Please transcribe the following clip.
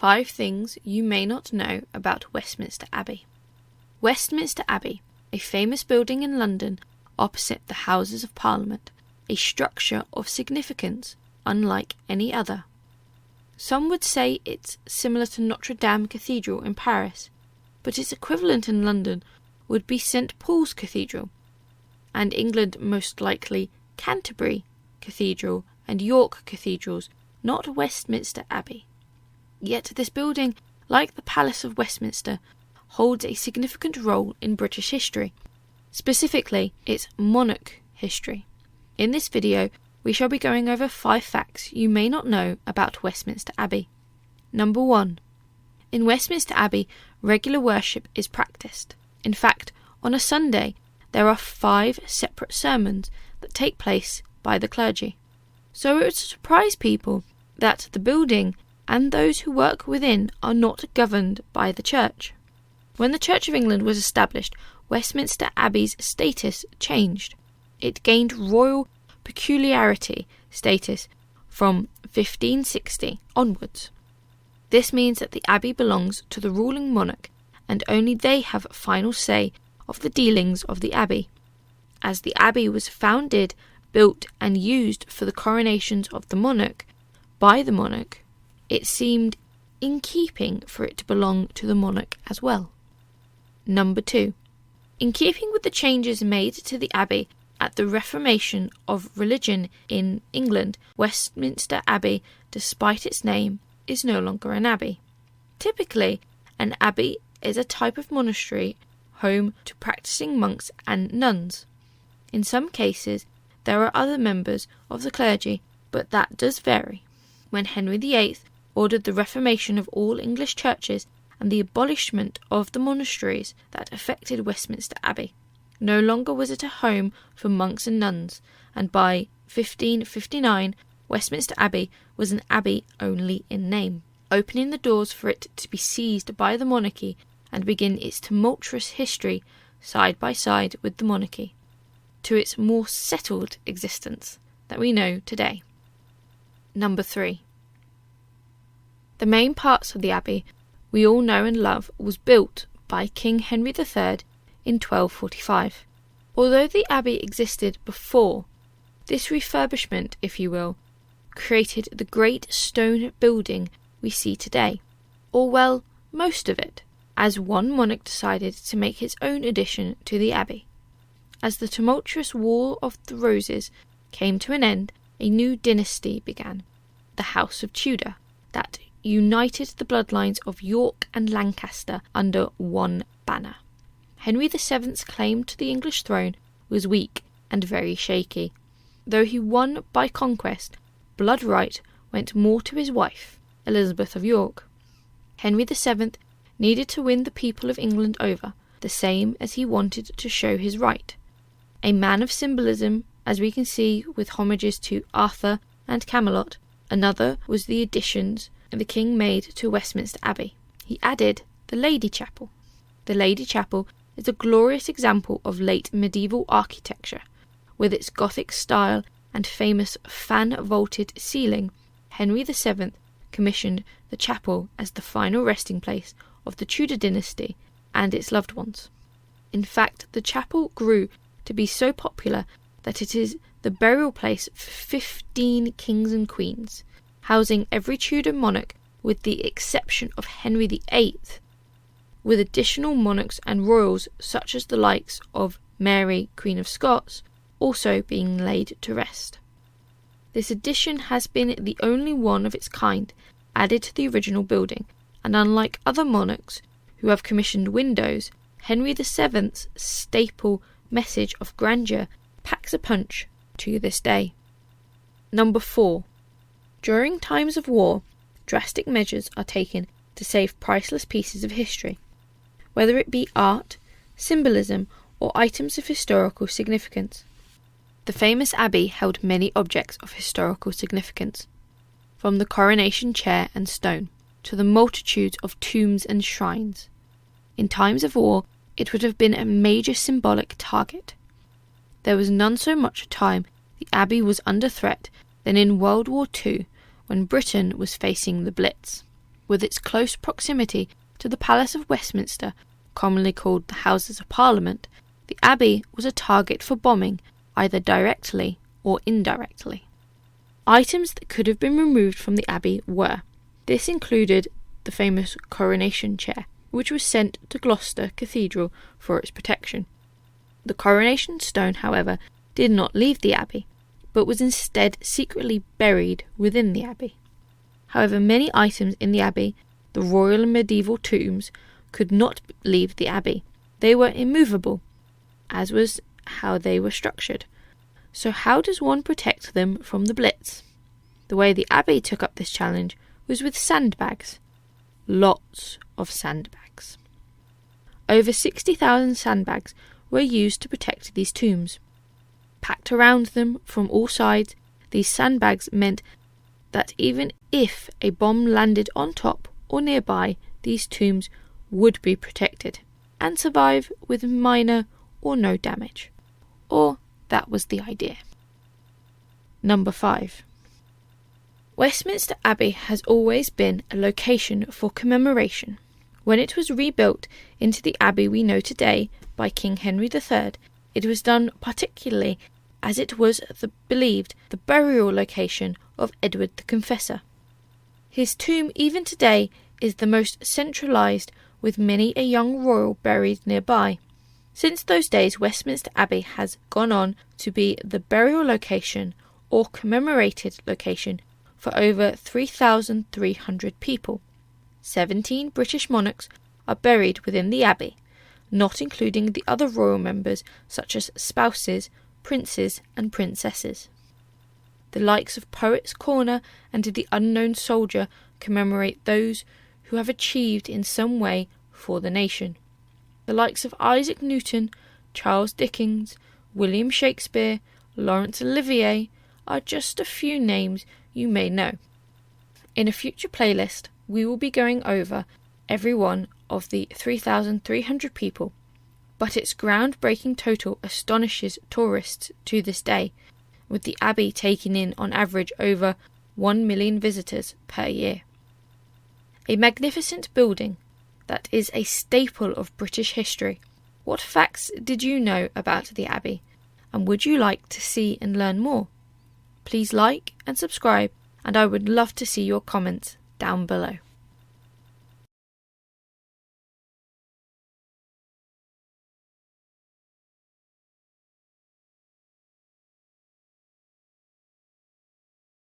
5 things you may not know about Westminster Abbey. Westminster Abbey, a famous building in London opposite the Houses of Parliament, a structure of significance unlike any other. Some would say it's similar to Notre Dame Cathedral in Paris, but its equivalent in London would be St. Paul's Cathedral, and England most likely Canterbury Cathedral and York Cathedrals, not Westminster Abbey. Yet this building, like the Palace of Westminster, holds a significant role in British history, specifically its monarch history. In this video, we shall be going over 5 facts you may not know about Westminster Abbey. Number 1. In Westminster Abbey, regular worship is practiced. In fact, on a Sunday, there are 5 separate sermons that take place by the clergy. So it would surprise people that the building and those who work within are not governed by the Church. When the Church of England was established, Westminster Abbey's status changed. It gained royal peculiarity status from 1560 onwards. This means that the Abbey belongs to the ruling monarch, and only they have final say of the dealings of the Abbey. As the Abbey was founded, built and used for the coronations of the monarch by the monarch, it seemed in keeping for it to belong to the monarch as well. Number 2. In keeping with the changes made to the Abbey at the Reformation of religion in England, Westminster Abbey, despite its name, is no longer an abbey. Typically, an abbey is a type of monastery home to practicing monks and nuns. In some cases, there are other members of the clergy, but that does vary. When Henry VIII ordered the reformation of all English churches and the abolishment of the monasteries that affected Westminster Abbey, no longer was it a home for monks and nuns, and by 1559 Westminster Abbey was an abbey only in name, opening the doors for it to be seized by the monarchy and begin its tumultuous history side by side with the monarchy, to its more settled existence that we know today. Number 3. The main parts of the Abbey we all know and love was built by King Henry III in 1245. Although the Abbey existed before, this refurbishment, if you will, created the great stone building we see today, or well, most of it, as one monarch decided to make his own addition to the Abbey. As the tumultuous War of the Roses came to an end, a new dynasty began, the House of Tudor, that united the bloodlines of York and Lancaster under one banner. Henry VII's claim to the English throne was weak and very shaky. Though he won by conquest, blood right went more to his wife, Elizabeth of York. Henry VII needed to win the people of England over, the same as he wanted to show his right. A man of symbolism, as we can see with homages to Arthur and Camelot. Another was the additions the king made to Westminster Abbey. He added the Lady Chapel. The Lady Chapel is a glorious example of late medieval architecture. With its Gothic style and famous fan-vaulted ceiling, Henry VII commissioned the chapel as the final resting place of the Tudor dynasty and its loved ones. In fact, the chapel grew to be so popular that it is the burial place for 15 kings and queens, housing every Tudor monarch with the exception of Henry VIII, with additional monarchs and royals such as the likes of Mary, Queen of Scots, also being laid to rest. This addition has been the only one of its kind added to the original building, and unlike other monarchs who have commissioned windows, Henry VII's staple message of grandeur packs a punch to this day. Number 4. During times of war, drastic measures are taken to save priceless pieces of history, whether it be art, symbolism, or items of historical significance. The famous Abbey held many objects of historical significance, from the coronation chair and stone to the multitudes of tombs and shrines. In times of war, it would have been a major symbolic target. There was none so much time the Abbey was under threat than in World War II, when Britain was facing the Blitz. With its close proximity to the Palace of Westminster, commonly called the Houses of Parliament, the Abbey was a target for bombing, either directly or indirectly. Items that could have been removed from the Abbey were: this included the famous coronation chair, which was sent to Gloucester Cathedral for its protection. The coronation stone, however, did not leave the Abbey, but was instead secretly buried within the Abbey. However, many items in the Abbey, the royal and medieval tombs, could not leave the Abbey. They were immovable, as was how they were structured. So how does one protect them from the Blitz? The way the Abbey took up this challenge was with sandbags. Lots of sandbags. Over 60,000 sandbags were used to protect these tombs. Packed around them from all sides, these sandbags meant that even if a bomb landed on top or nearby, these tombs would be protected and survive with minor or no damage. Or that was the idea. Number 5. Westminster Abbey has always been a location for commemoration. When it was rebuilt into the Abbey we know today by King Henry III, it was done particularly as it was believed the burial location of Edward the Confessor. His tomb even today is the most centralised, with many a young royal buried nearby. Since those days, Westminster Abbey has gone on to be the burial location or commemorated location for over 3,300 people. 17 British monarchs are buried within the Abbey, not including the other royal members such as spouses, princes and princesses. The likes of Poets' Corner and The Unknown Soldier commemorate those who have achieved in some way for the nation. The likes of Isaac Newton, Charles Dickens, William Shakespeare, Laurence Olivier are just a few names you may know. In a future playlist, we will be going over every one of the 3,300 people, but its groundbreaking total astonishes tourists to this day, with the Abbey taking in on average over 1 million visitors per year. A magnificent building that is a staple of British history. What facts did you know about the Abbey, and would you like to see and learn more? Please like and subscribe, and I would love to see your comments down below.